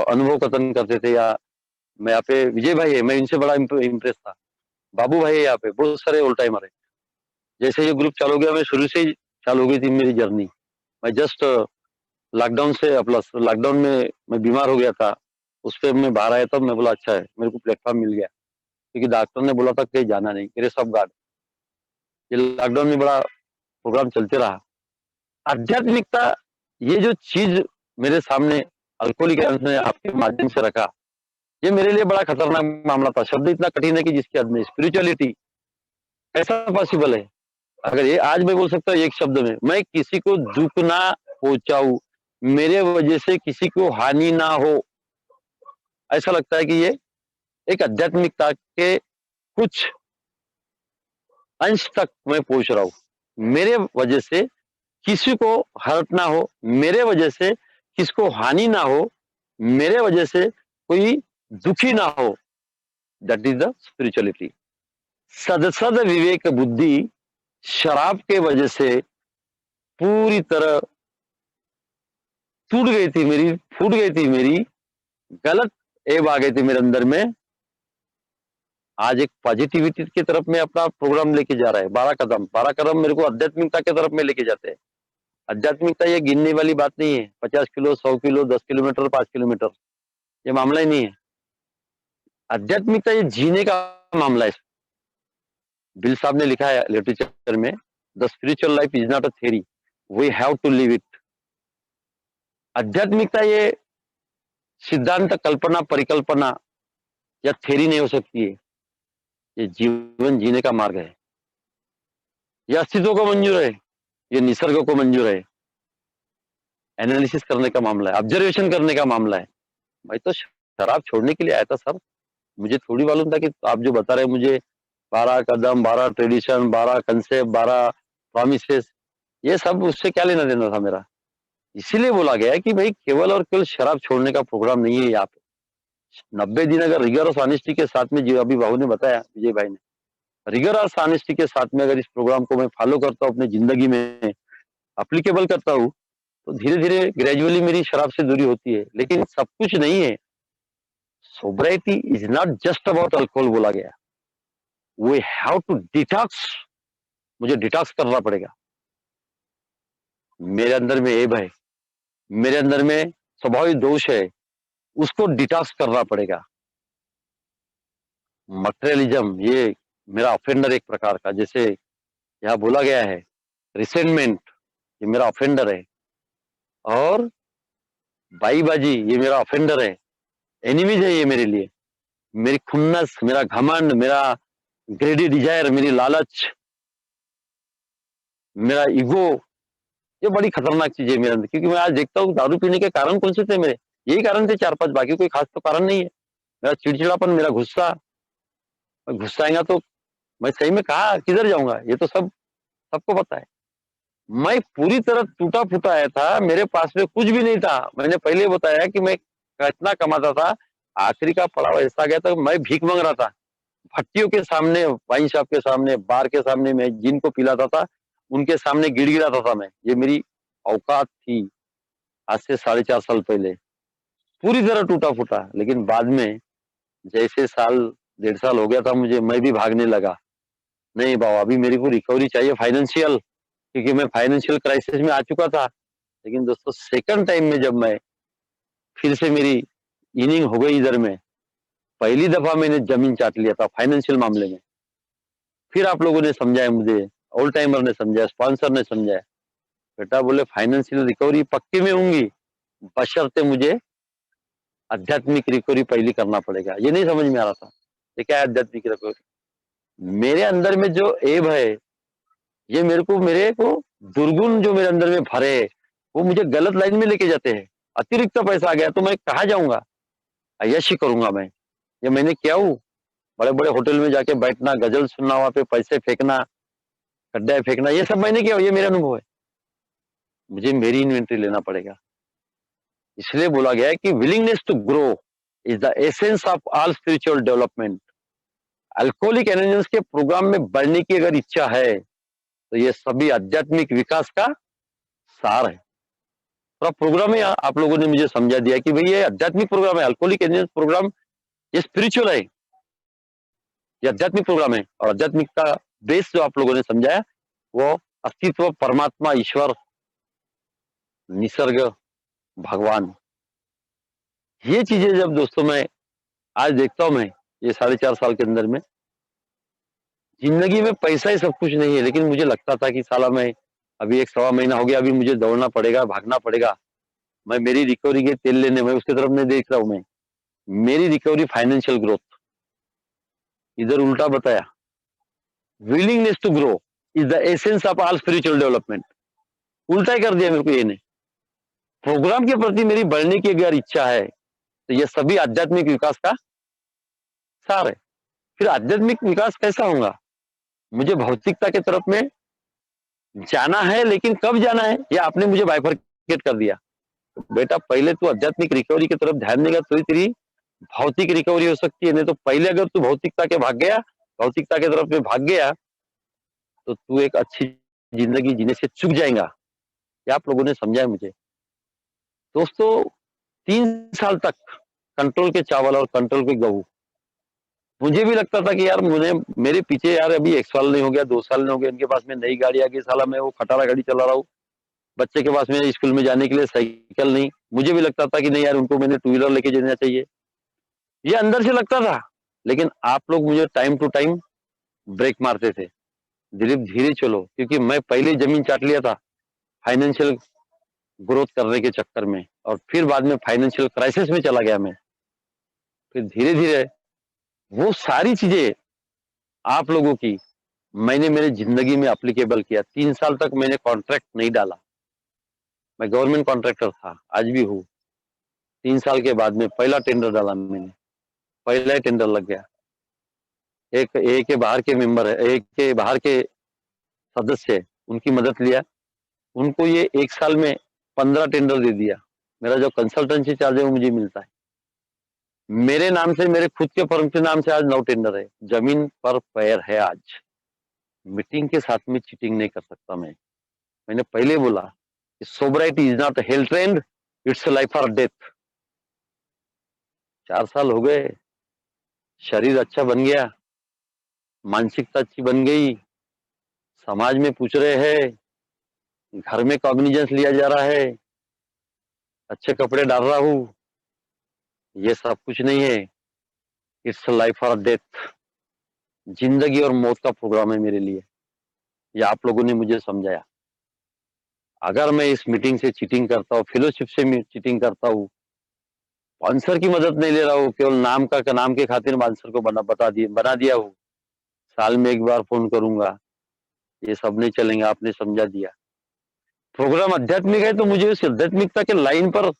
अनुभव कथन करते थे। या मैं यहाँ पे विजय भाई है, मैं इनसे बड़ा इम्प्रेस था। बाबू भाई है यहाँ पे, बहुत सारे ओल्ड टाइमर है। जैसे ये ग्रुप चालू हो गया, मैं शुरू से ही चालू हो गई थी मेरी जर्नी। मैं जस्ट लॉकडाउन से प्लस लॉकडाउन में मैं बीमार हो गया था, उस पर मैं बाहर आया, तब मैं बोला अच्छा है मेरे को प्लेटफॉर्म मिल गया, क्योंकि डॉक्टर ने बोला था कहीं जाना नहीं, मेरे सब गार्ड। ये लॉकडाउन में बड़ा प्रोग्राम चलते रहा। आध्यात्मिकता, ये जो चीज मेरे सामने अल्कोहलिक एनोनिमस ने आपके माध्यम से रखा, ये मेरे लिए बड़ा खतरनाक मामला था। शब्द इतना कठिन है कि जिसकी हद नहीं। स्पिरिचुअलिटी कैसा पॉसिबल है? अगर ये आज मैं बोल सकता हूँ एक शब्द में, मैं किसी को दुख ना पहुंचाऊं, मेरे वजह से किसी को हानि ना हो, ऐसा लगता है कि ये एक आध्यात्मिकता के कुछ अंश तक मैं पहुंच रहा हूं। मेरे वजह से किसी को हर्ट ना हो, मेरे वजह से किसको हानि ना हो, मेरे वजह से कोई दुखी ना हो, दैट इज द स्पिरिचुअलिटी। सद सद विवेक बुद्धि शराब के वजह से पूरी तरह टूट गई थी मेरी, फूट गई थी मेरी, गलत एब आ गए थे मेरे अंदर में। आज एक पॉजिटिविटी की तरफ में अपना प्रोग्राम लेके जा रहा है। 12 कदम मेरे को आध्यात्मिकता की तरफ में लेके जाते हैं। आध्यात्मिकता ये गिनने वाली बात नहीं है, 50 किलो, 100 किलो, 10 किलोमीटर, 5 किलोमीटर, ये मामला ही नहीं है। आध्यात्मिकता ये जीने का मामला है। बिल साहब ने लिखा है लिटरेचर में, the spiritual life is not a theory, we have to live it. आध्यात्मिकता ये सिद्धांत, कल्पना, परिकल्पना या थ्योरी नहीं हो सकती है। ये जीवन जीने का मार्ग है। ये अस्तित्व को मंजूर है, ये निसर्ग को मंजूर है। एनालिसिस करने का मामला है, ऑब्जर्वेशन करने का मामला है। मैं तो शराब छोड़ने के लिए आया था सर। मुझे थोड़ी मालूम था कि आप जो बता रहे हैं मुझे 12 कदम, 12 ट्रेडिशन, 12 कंसेप्ट, 12 प्रॉमिसेस, ये सब उससे क्या लेना देना था मेरा। इसीलिए बोला गया है कि भाई केवल और केवल शराब छोड़ने का प्रोग्राम नहीं है यहाँ पे। 90 दिन अगर रिगर और ऑनेस्टी के साथ में, जो अभी बाबू ने बताया, विजय भाई ने, रिगर और ऑनेस्टी के साथ में अगर इस प्रोग्राम को मैं फॉलो करता हूँ, अपनी जिंदगी में अप्लीकेबल करता हूँ, तो धीरे धीरे ग्रेजुअली मेरी शराब से दूरी होती है। लेकिन सब कुछ नहीं है। Sobriety is not just about alcohol बोला गया। We have to detox. मुझे डिटॉक्स करना पड़ेगा। मेरे अंदर में एब है, मेरे अंदर में स्वाभाविक दोष है, उसको डिटॉक्स करना पड़ेगा। मटेरियलिज्म ये मेरा ऑफेंडर एक प्रकार का, जैसे यहाँ बोला गया है, रिसेंटमेंट ये मेरा ऑफेंडर है, और बाईबाजी ये मेरा ऑफेंडर है। एनिमीज है ये मेरे लिए। मेरी खुन्नस, मेरा घमंड, मेरा ग्रेडी डिजायर, मेरी लालच, मेरा ईगो, ये बड़ी खतरनाक चीज है मेरे अंदर। क्योंकि मैं आज देखता हूँ दारू पीने के कारण कौन से थे मेरे, यही कारण थे 4-5, बाकी कोई खास तो कारण नहीं है। मेरा चिड़चिड़ापन, मेरा गुस्सा, मैं गुस्साएगा तो मैं सही में कहा किधर जाऊंगा, ये तो सबको पता है। मैं पूरी तरह टूटा फूटा आया था, मेरे पास में कुछ भी नहीं था। मैंने पहले बताया कि मैं कितना कमाता था, आखिरी का पड़ाव ऐसा गया था, मैं भीख मांग रहा था। भट्टियों के सामने, वाइन शॉप के सामने, बार के सामने मैं जिनको पिलाता था, उनके सामने गिड़गिड़ाता था मैं। ये मेरी औकात थी आज से 4.5 साल पहले। पूरी तरह टूटा फूटा। लेकिन बाद में जैसे साल, 1.5 साल हो गया था मुझे, मैं भी भागने लगा। नहीं बाबा, अभी मेरे को रिकवरी चाहिए फाइनेंशियल, क्योंकि मैं फाइनेंशियल क्राइसिस में आ चुका था। लेकिन दोस्तों, सेकंड टाइम में जब मैं फिर से मेरी इनिंग हो गई इधर में, पहली दफा मैंने जमीन चाट लिया था फाइनेंशियल मामले में। फिर आप लोगों ने समझाया मुझे, ओल्ड टाइमर ने समझाया, स्पॉन्सर ने समझाया। बेटा बोले फाइनेंशियल रिकवरी पक्की में होंगी, बशर्ते मुझे आध्यात्मिक रिकवरी पहली करना पड़ेगा। ये नहीं समझ में आ रहा था, ये क्या है आध्यात्मिक रिकवरी। मेरे अंदर में जो एब है, ये मेरे को दुर्गुण जो मेरे अंदर में भरे है, वो मुझे गलत लाइन में लेके जाते हैं। अतिरिक्त पैसा आ गया तो मैं कहाँ जाऊंगा, अय्याशी करूंगा मैं। ये मैंने किया हूँ, बड़े बड़े होटल में जाके बैठना, गजल सुनना, वहां पे पैसे फेंकना, गड्ढे फेंकना, ये सब मैंने किया, ये मेरा अनुभव है। मुझे मेरी इन्वेंटरी लेना पड़ेगा। इसलिए बोला गया है कि willingness to grow is the essence of all spiritual development. Alcoholic anonymous के प्रोग्राम में बढ़ने की अगर इच्छा है, तो ये सभी आध्यात्मिक विकास का सार है। पूरा प्रोग्राम है। आप लोगों ने मुझे समझा दिया कि भाई ये आध्यात्मिक प्रोग्राम है, अल्कोहलिक एनोनिमस प्रोग्राम ये स्पिरिचुअल है, ये आध्यात्मिक प्रोग्राम है। और आध्यात्मिक का बेस जो आप लोगों ने समझाया, वो अस्तित्व, परमात्मा, ईश्वर, निसर्ग, भगवान, ये चीजें जब दोस्तों मैं आज देखता हूं, मैं ये 4.5 साल के अंदर में, जिंदगी में पैसा ही सब कुछ नहीं है। लेकिन मुझे लगता था कि साला मैं अभी 1 सवा महीना हो गया, अभी मुझे दौड़ना पड़ेगा, भागना पड़ेगा। मैं मेरी रिकवरी के तेल लेने, मैं उसकी तरफ नहीं देख रहा हूं। मैं मेरी रिकवरी फाइनेंशियल ग्रोथ, इधर उल्टा बताया। Willingness to grow is the essence of all spiritual development, उल्टा ही कर दिया मेरे को ये ने। प्रोग्राम के प्रति मेरी बढ़ने की अगर इच्छा है, तो ये सभी आध्यात्मिक विकास का सार है। फिर आध्यात्मिक विकास कैसा होगा, मुझे भौतिकता की तरफ में जाना है, लेकिन कब जाना है ये आपने मुझे बाइफरकेट कर दिया। बेटा पहले तू आध्यात्मिक रिकवरी की तरफ ध्यान देगा तो ही तेरी भौतिक रिकवरी हो सकती है, नहीं तो पहले अगर तू भौतिकता के भाग गया, भौतिकता के तरफ में भाग गया, तो तू एक अच्छी जिंदगी जीने से चूक जाएगा। ये आप लोगों ने समझाया मुझे। दोस्तों, 3 साल तक कंट्रोल के चावल और कंट्रोल के गेहूं, मुझे भी लगता था कि यार मुझे, मेरे पीछे यार अभी 1 साल नहीं हो गया, 2 साल नहीं हो गया, इनके पास में नई गाड़ी आ गई, साला मैं वो खटारा गाड़ी चला रहा हूँ, बच्चे के पास में स्कूल में जाने के लिए साइकिल नहीं। मुझे भी लगता था कि नहीं यार, उनको मैंने टू व्हीलर लेके जाना चाहिए, ये अंदर से लगता था। लेकिन आप लोग मुझे टाइम टू टाइम ब्रेक मारते थे, दिलीप धीरे चलो, क्योंकि मैं पहले ही जमीन चाट लिया था फाइनेंशियल ग्रोथ करने के चक्कर में, और फिर बाद में फाइनेंशियल क्राइसिस में चला गया मैं। फिर धीरे धीरे वो सारी चीजें आप लोगों की मैंने मेरी जिंदगी में एप्लीकेबल किया। 3 साल तक मैंने कॉन्ट्रैक्ट नहीं डाला, मैं गवर्नमेंट कॉन्ट्रैक्टर था, आज भी हूँ। 3 साल के बाद में पहला टेंडर डाला मैंने, पहला ही टेंडर लग गया। एक ए के बाहर के मेंबर है, ए के बाहर के सदस्य है, उनकी मदद लिया, उनको ये 1 साल में 15 टेंडर दे दिया। मेरा जो कंसल्टेंसी चार्ज है वो मुझे मिलता है। मेरे नाम से, मेरे खुद के फर्म के नाम से आज 9 टेंडर है, जमीन पर पैर है आज। मीटिंग के साथ में चीटिंग नहीं कर सकता मैं। मैंने पहले बोला कि sobriety is not health trend, it's life और डेथ। 4 साल हो गए, शरीर अच्छा बन गया, मानसिकता अच्छी बन गई, समाज में पूछ रहे हैं, घर में कॉग्निजेंस लिया जा रहा है, अच्छे कपड़े डाल रहा हूँ, ये सब कुछ नहीं है। इट्स लाइफ और डेथ, जिंदगी और मौत का प्रोग्राम है मेरे लिए। ये आप लोगों ने मुझे समझाया। अगर मैं इस मीटिंग से चीटिंग करता हूँ, फेलोशिप से चीटिंग करता हूँ, स्पॉन्सर की मदद नहीं ले रहा हूँ, केवल नाम के खातिर स्पॉन्सर को बना दिया हूँ, साल में एक बार फोन करूंगा, ये सब नहीं चलेंगे, आपने समझा दिया। प्रोग्राम आध्यात्मिक है तो मुझे उस आध्यात्मिकता के लाइन पर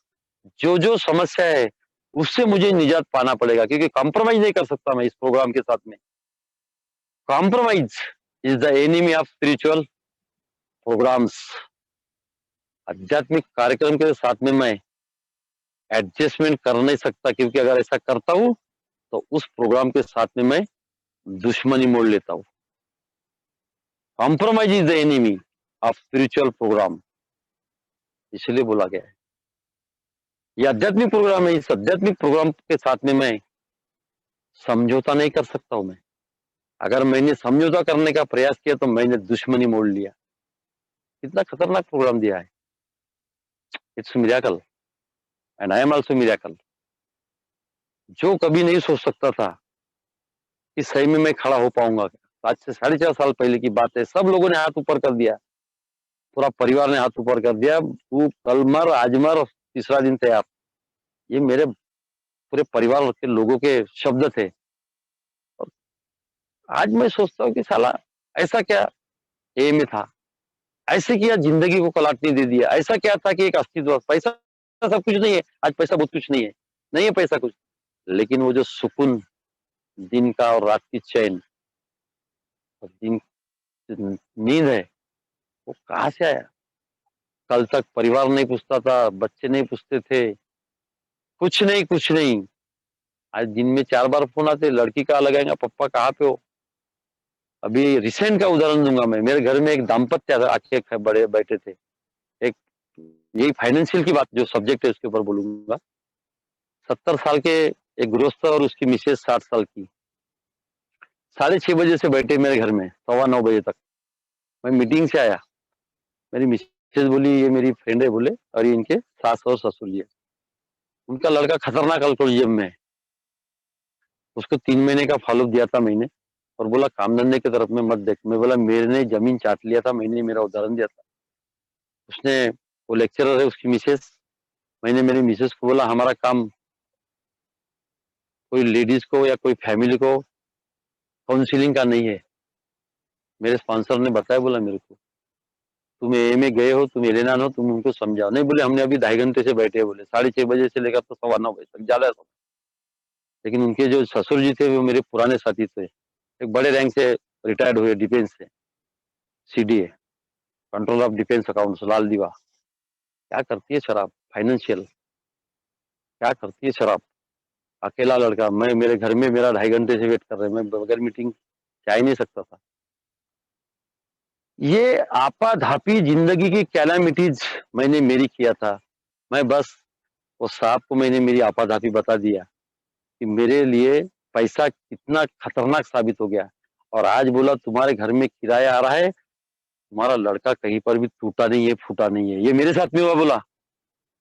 जो जो समस्या है उससे मुझे निजात पाना पड़ेगा, क्योंकि कॉम्प्रोमाइज नहीं कर सकता मैं इस प्रोग्राम के साथ में। Compromise is the enemy of spiritual programs. आध्यात्मिक कार्यक्रम के साथ में मैं एडजस्टमेंट कर नहीं सकता, क्योंकि अगर ऐसा करता हूं तो उस प्रोग्राम के साथ में मैं दुश्मनी मोड़ लेता हूं। Compromise is the enemy of spiritual program, इसलिए बोला गया है। ये आध्यात्मिक प्रोग्राम है, इस आध्यात्मिक प्रोग्राम के साथ में मैं समझौता नहीं कर सकता हूं मैं। अगर मैंने समझौता करने का प्रयास किया तो मैंने दुश्मनी मोड़ लिया। कितना खतरनाक प्रोग्राम दिया है। It's miracle and I am also miracle. जो कभी नहीं सोच सकता था कि सही में मैं खड़ा हो पाऊंगा। आज से 4.5 साल पहले की बात है, सब लोगों ने हाथ ऊपर कर दिया, पूरा परिवार ने हाथ ऊपर कर दिया, तू कल मर आज मर, तीसरा दिन तैयार। ये मेरे पूरे परिवार के लोगों के शब्द थे। और आज मैं सोचता हूँ कि साला ऐसा क्या ए में था, ऐसे किया जिंदगी को पलटने दे दिया, ऐसा क्या था कि एक अस्तित्व, पैसा सब कुछ नहीं है, आज पैसा बहुत कुछ नहीं है, नहीं है पैसा कुछ, लेकिन वो जो सुकून दिन का और रात की चैन और दिन नींद है, वो कहाँ से आया। कल तक परिवार नहीं पूछता था, बच्चे नहीं पूछते थे, कुछ नहीं कुछ नहीं। आज दिन में 4 बार फोन आते, लड़की कहाँ लगाएगा, पप्पा कहाँ पे हो। अभी रिसेंट का उदाहरण दूंगा मैं, मेरे घर में एक दाम्पत्य आके बड़े बैठे थे, एक, यही फाइनेंशियल की बात जो सब्जेक्ट है उसके ऊपर बोलूंगा। 70 साल के एक गृहस्थ और उसकी मिसेज 60 साल की, 6:30 बजे से बैठे मेरे घर में, 9:15 बजे तक। मैं मीटिंग से आया, मेरी मिसेज बोली ये मेरी फ्रेंड है बोले, और ये इनके सास और ससुर जी है। उनका लड़का खतरनाक अल्कोहलिज्म में है, उसको 3 महीने का फॉलोअप दिया था मैंने, और बोला काम धंधे की तरफ में मत देख। मैं बोला मेरे जमीन चाट लिया था, मैंने मेरा उदाहरण दिया था। उसने, वो लेक्चरर है उसकी मिसेज, मैंने मेरी मिसेज को बोला हमारा काम कोई लेडीज को या कोई फैमिली को काउंसिलिंग का नहीं है। मेरे स्पॉन्सर ने बताया, बोला मेरे को तुम ए में गए हो, तुम एलेना हो, तुम उनको समझाओ। नहीं बोले हमने अभी 2.5 घंटे से बैठे हैं, बोले 6:30 बजे से लेकर तो 9:15 बजे तक, ज्यादा है। लेकिन उनके जो ससुर जी थे वो मेरे पुराने साथी थे, एक बड़े रैंक से रिटायर्ड हुए, डिफेंस से, CDA, control of defence accounts, लाल दीवा। क्या करती है शराब, फाइनेंशियल, क्या करती है शराब। अकेला लड़का, मैं मेरे घर में मेरा 2.5 घंटे से वेट कर रहे हैं, मैं बगैर मीटिंग जा ही नहीं सकता था। ये आपाधापी जिंदगी की कैलामिटीज मैंने मेरी किया था। मैं बस वो साहब को मैंने मेरी आपाधापी बता दिया कि मेरे लिए पैसा कितना खतरनाक साबित हो गया। और आज बोला तुम्हारे घर में किराया आ रहा है, तुम्हारा लड़का कहीं पर भी टूटा नहीं है, फूटा नहीं है। ये मेरे साथ में हुआ बोला।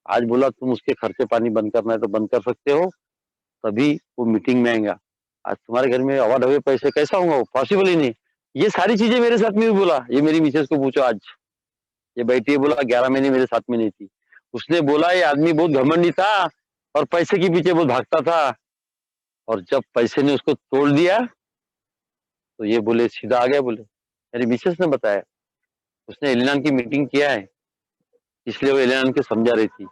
आज बोला तुम उसके खर्चे पानी बंद करना है तो बंद कर सकते हो, तभी वो मीटिंग में आएगा। आज तुम्हारे घर में अवाढव्य पैसे कैसा होगा, वो पॉसिबल ही नहीं। ये सारी चीजें मेरे साथ में भी बोला। ये मेरी मिसेज को पूछो आज, ये बैठी है, बोला 11 महीने मेरे साथ में नहीं थी। उसने बोला ये आदमी बहुत घमंडी था और पैसे के पीछे बहुत भागता था, और जब पैसे ने उसको तोड़ दिया तो ये बोले सीधा आ गया। बोले मेरी मिसेस ने बताया, उसने एलिनान की मीटिंग किया है, इसलिए वो एलिनान के समझा रही थी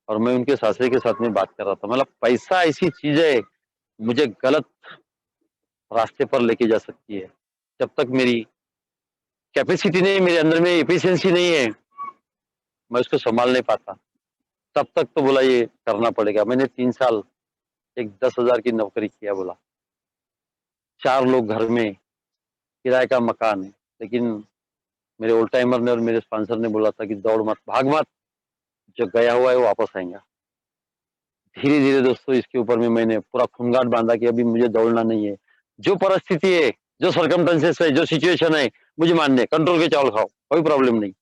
और मैं उनके सासरे के साथ में बात कर रहा था। मतलब पैसा ऐसी चीज है, मुझे गलत रास्ते पर लेके जा सकती है। जब तक मेरी कैपेसिटी नहीं, मेरे अंदर में एफिशिएंसी नहीं है, मैं उसको संभाल नहीं पाता। तब तक तो बोला ये करना पड़ेगा। मैंने 3 साल एक 10,000 की नौकरी किया। बोला 4 लोग घर में, किराए का मकान है, लेकिन मेरे ओल्ड टाइमर ने और मेरे स्पॉन्सर ने बोला था कि दौड़ मत, भाग मत, जो गया हुआ है वो वापस आएगा। धीरे धीरे दोस्तों इसके ऊपर में मैंने पूरा खूंगाट बांधा कि अभी मुझे दौड़ना नहीं है। जो परिस्थिति है, जो सर्कमस्टेंसेस है, जो सिचुएशन है, मुझे मानने, कंट्रोल के चावल खाओ, कोई प्रॉब्लम नहीं।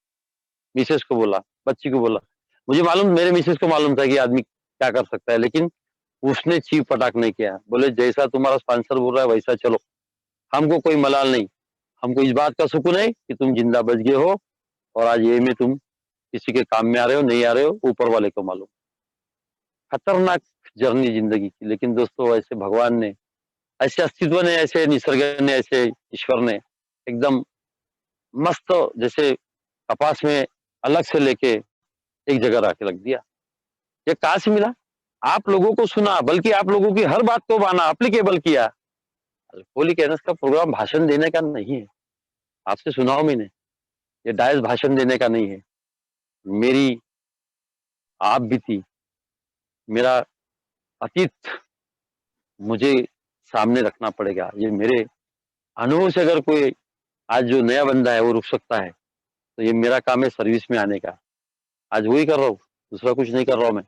मिसेस को बोला, बच्ची को बोला। मुझे मालूम, मेरे मिसेस को मालूम था कि आदमी क्या कर सकता है, लेकिन उसने चीप पटाख नहीं किया। बोले जैसा तुम्हारा स्पॉन्सर बोल रहा है वैसा चलो, हमको कोई मलाल नहीं। हमको इस बात का सुकून है कि तुम जिंदा बच गए हो, और आज ये में तुम किसी के काम में आ रहे हो, नहीं आ रहे हो, ऊपर वाले को मालूम। खतरनाक जर्नी जिंदगी की, लेकिन दोस्तों ऐसे भगवान ने, ऐसे अस्तित्व ने, ऐसे निसर्ग ने, ऐसे ईश्वर ने एकदम मस्त, जैसे कपास में अलग से लेके एक जगह रख लग दिया। ये कहाँ से मिला? आप लोगों को सुना, बल्कि आप लोगों की हर बात को माना, एप्लीकेबल किया। होली कैनस का प्रोग्राम भाषण देने का नहीं है, आपसे सुना हो मैंने। ये डायस भाषण देने का नहीं है। मेरी आप बीती, मेरा अतीत मुझे सामने रखना पड़ेगा। ये मेरे अनुभव से अगर कोई आज जो नया बंदा है वो रुक सकता है, तो ये मेरा काम है सर्विस में आने का। आज वही कर रहा हूँ, दूसरा कुछ नहीं कर रहा हूँ मैं।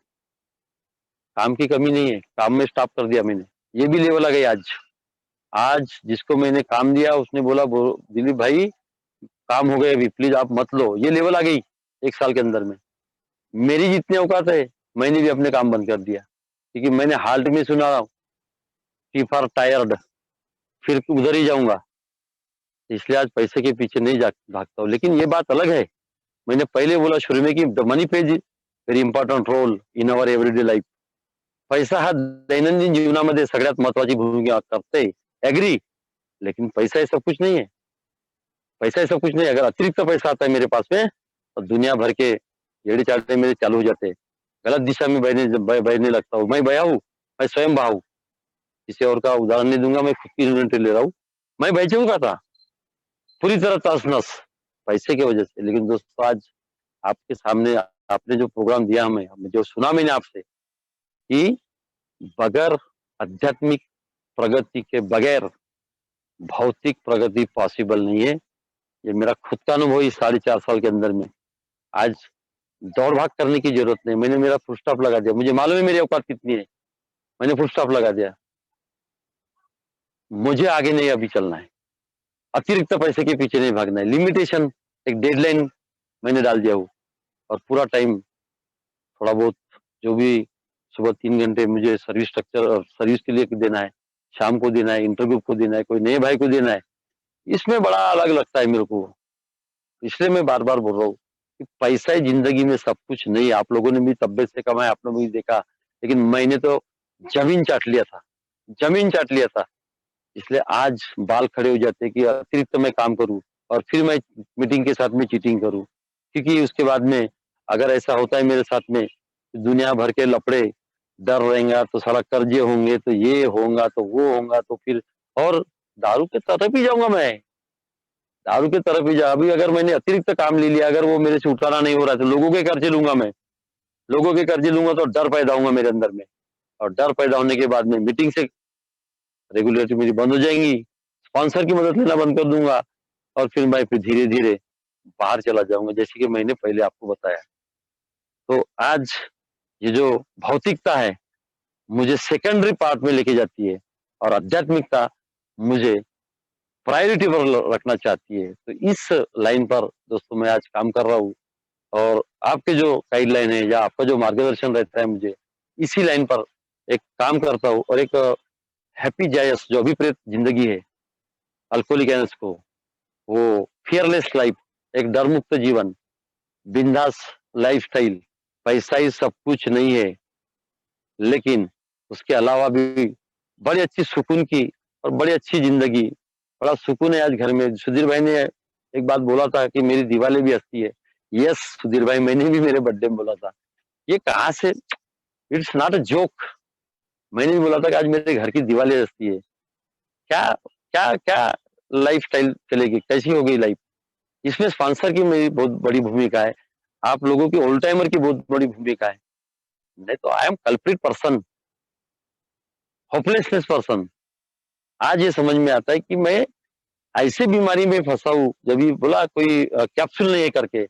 काम की कमी नहीं है, काम में स्टॉप कर दिया मैंने। ये भी लेवल आ गई आज। आज जिसको मैंने काम दिया उसने बोला दिलीप भाई काम हो गया, अभी प्लीज आप मत लो। ये लेवल आ गई 1 साल के अंदर में। मेरी जितनी औकात है, मैंने भी अपने काम बंद कर दिया, क्योंकि मैंने हाल्ट में सुना कि फॉर टायर्ड, फिर उधर ही जाऊंगा। इसलिए आज पैसे के पीछे नहीं भागता हूँ। लेकिन ये बात अलग है, मैंने पहले बोला शुरू में कि the money plays very important role in our everyday life. पैसा हा दैनंदिन जीवनामध्ये सगळ्यात महत्वाची भूमिका करते, एग्री. लेकिन पैसा ये सब कुछ नहीं है. पैसा ये सब कुछ नहीं है. अगर अतिरिक्त पैसा आता है मेरे पास में, तो दुनिया भर के येड़े चाटे मेरे चालू हो जाते हैं. गलत दिशा में बहने लगता हूँ. मैं बया हूँ, मैं स्वयं बहा हूँ. किसी और का उदाहरण नहीं दूंगा, मैं खुद की यूनिट ले रहा हूँ. मैं बह चुका था पूरी तरह तस नस पैसे की वजह से. लेकिन दोस्तों आज आपके सामने आपने जो प्रोग्राम दिया हमें जो सुना मैंने आपसे कि बगैर आध्यात्मिक प्रगति के बगैर भौतिक प्रगति पॉसिबल नहीं है. ये मेरा खुद का अनुभव इस 4.5 साल के अंदर में. आज दौड़ भाग करने की जरूरत नहीं. मैंने मेरा फुल स्टॉप लगा दिया. मुझे मालूम है मेरी औकात कितनी है. मैंने फुल स्टॉप लगा दिया. मुझे आगे नहीं अभी चलना है. अतिरिक्त पैसे के पीछे नहीं भागना है. लिमिटेशन, एक डेडलाइन मैंने डाल दिया हूँ. और पूरा टाइम थोड़ा बहुत जो भी सुबह 3 घंटे मुझे सर्विस स्ट्रक्चर सर्विस के लिए देना है, शाम को देना है, इंटरव्यू को देना है, कोई नए भाई को देना है, इसमें बड़ा अलग लगता है मेरे को. इसलिए मैं बार बार बोल रहा हूँ कि पैसा ही जिंदगी में सब कुछ नहीं. आप लोगों ने भी तबियत से कमाया, आपने भी देखा, लेकिन मैंने तो जमीन चाट लिया था, जमीन चाट लिया था. इसलिए आज बाल खड़े हो जाते हैं कि अतिरिक्त मैं काम करूं और फिर मैं मीटिंग के साथ में चीटिंग करूं. क्योंकि उसके बाद में अगर ऐसा होता है मेरे साथ में, दुनिया भर के लफड़े, डर रहेगा तो साला कर्जे होंगे, तो ये होगा तो वो होगा, तो फिर और दारू के तरफ ही जाऊंगा मैं. दारू की तरफ ही जा. अभी अगर मैंने अतिरिक्त काम ले लिया, अगर वो मेरे से उठाना नहीं हो रहा, तो लोगों के कर्जे लूंगा मैं. लोगों के कर्जे लूंगा तो डर पैदा होगा मेरे अंदर में. और डर पैदा होने के बाद में मीटिंग से रेगुलरिटी मेरी बंद हो जाएंगी, स्पॉन्सर की मदद लेना बंद कर दूंगा और फिर मैं फिर धीरे धीरे बाहर चला जाऊंगा, जैसे कि मैंने पहले आपको बताया। तो आज ये जो भौतिकता है मुझे सेकेंडरी पार्ट में लेके जाती है और आध्यात्मिकता मुझे प्रायोरिटी पर रखना चाहती है। तो इस लाइन पर दोस्तों मैं आज काम कर रहा हूँ और आपके जो गाइडलाइन है या आपका जो मार्गदर्शन रहता है मुझे इसी लाइन पर एक काम करता हूँ और एक हैप्पी जायस जो अभिप्रेत जिंदगी है अल्कोहलिक एनर्स को, वो फियरलेस लाइफ, एक डर मुक्त जीवन, बिंदास लाइफस्टाइल, पैसा ही सब कुछ नहीं है, लेकिन उसके अलावा भी बड़ी अच्छी सुकून की और बड़ी अच्छी जिंदगी, बड़ा सुकून है आज घर में। सुधीर भाई ने एक बात बोला था कि मेरी दीवारें भी हंसती है। यस सुधीर भाई, मैंने भी मेरे बर्थडे में बोला था। ये कहाँ से, इट्स नॉट अ जोक। मैंने भी बोला था कि आज मेरे घर की दीवारें हंसती है। क्या क्या क्या लाइफस्टाइल चलेगी, कैसी हो गई लाइफ। इसमें स्पॉन्सर की मेरी बहुत बड़ी भूमिका है, आप लोगों की ओल्ड टाइमर की बहुत बड़ी भूमिका है। नहीं तो I am culprit person, hopelessness person. आज ये समझ में आता है कि मैं ऐसे बीमारी में फंसा हूँ, जब भी बोला कोई कैप्सूल नहीं है करके।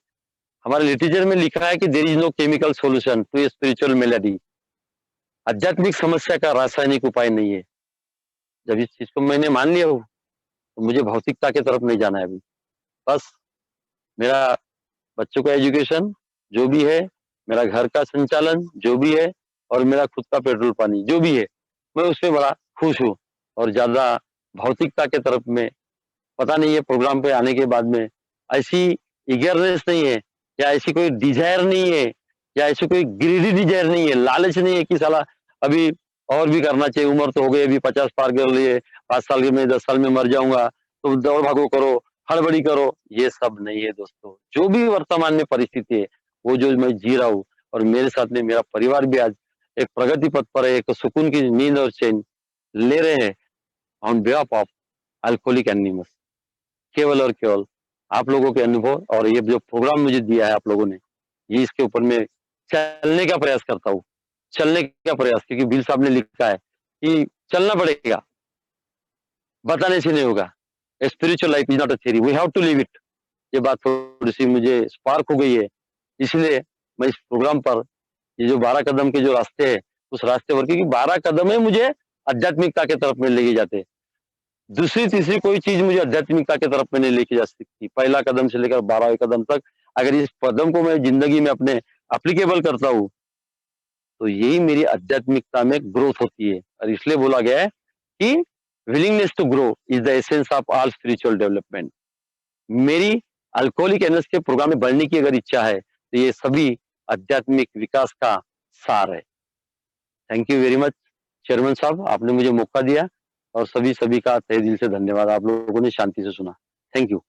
हमारे लिटरेचर में लिखा है कि there is no chemical solution to a spiritual malady. आध्यात्मिक समस्या का रासायनिक उपाय नहीं है। जब इस चीज को मैंने मान लिया हो तो मुझे भौतिकता की तरफ नहीं जाना है अभी। बस मेरा बच्चों का एजुकेशन जो भी है, मेरा घर का संचालन जो भी है और मेरा खुद का पेट्रोल पानी जो भी है, मैं उसमें बड़ा खुश हूँ। और ज्यादा भौतिकता के तरफ में पता नहीं है, प्रोग्राम पे आने के बाद में ऐसी ईगरनेस नहीं है या ऐसी कोई डिजायर नहीं है या ऐसी कोई ग्रीडी डिजायर नहीं है, लालच नहीं है कि साला अभी और भी करना चाहिए, उम्र तो हो गई, अभी 50 पार कर लिए, 5 साल के में 10 साल में मर जाऊंगा, तो दौड़ भागो करो, हड़बड़ी करो। ये सब नहीं है दोस्तों। जो भी वर्तमान में परिस्थिति है वो जो मैं जी रहा हूँ और मेरे साथ में मेरा परिवार भी आज एक प्रगति पथ पर है, एक सुकून की नींद और चैन ले रहे हैं ऑन बिहाफ ऑफ अल्कोहलिक एनिमस। केवल और केवल आप लोगों के अनुभव और ये जो प्रोग्राम मुझे दिया है आप लोगों ने, ये इसके ऊपर मैं चलने का प्रयास करता हूँ। चलने का प्रयास, क्योंकि बिल साहब ने लिखा है कि चलना पड़ेगा, बताने से नहीं होगा। Spiritual life is not a theory, we have to live it. ये बात थोड़ी सी मुझे स्पार्क हो गई है, इसलिए मैं इस प्रोग्राम पर ये जो 12 कदम के जो रास्ते हैं उस रास्ते पर, क्योंकि 12 कदम है मुझे आध्यात्मिकता के तरफ में लेके जाते। दूसरी तीसरी कोई चीज मुझे आध्यात्मिकता की तरफ में नहीं लेके जा सकती। पहला कदम से लेकर 12वें कदम तक अगर इस कदम को मैं जिंदगी में अपने एप्लीकेबल करता हूँ तो यही मेरी आध्यात्मिकता में ग्रोथ होती है। और इसलिए बोला गया है कि willingness to grow is the essence of all spiritual development. मेरी अल्कोहलिक एनर्स के प्रोग्राम में बढ़ने की अगर इच्छा है तो ये सभी आध्यात्मिक विकास का सार है। Thank you very much chairman साहब, आपने मुझे मौका दिया और सभी सभी का तहे दिल से धन्यवाद। आप लोगों ने शांति से सुना। Thank you.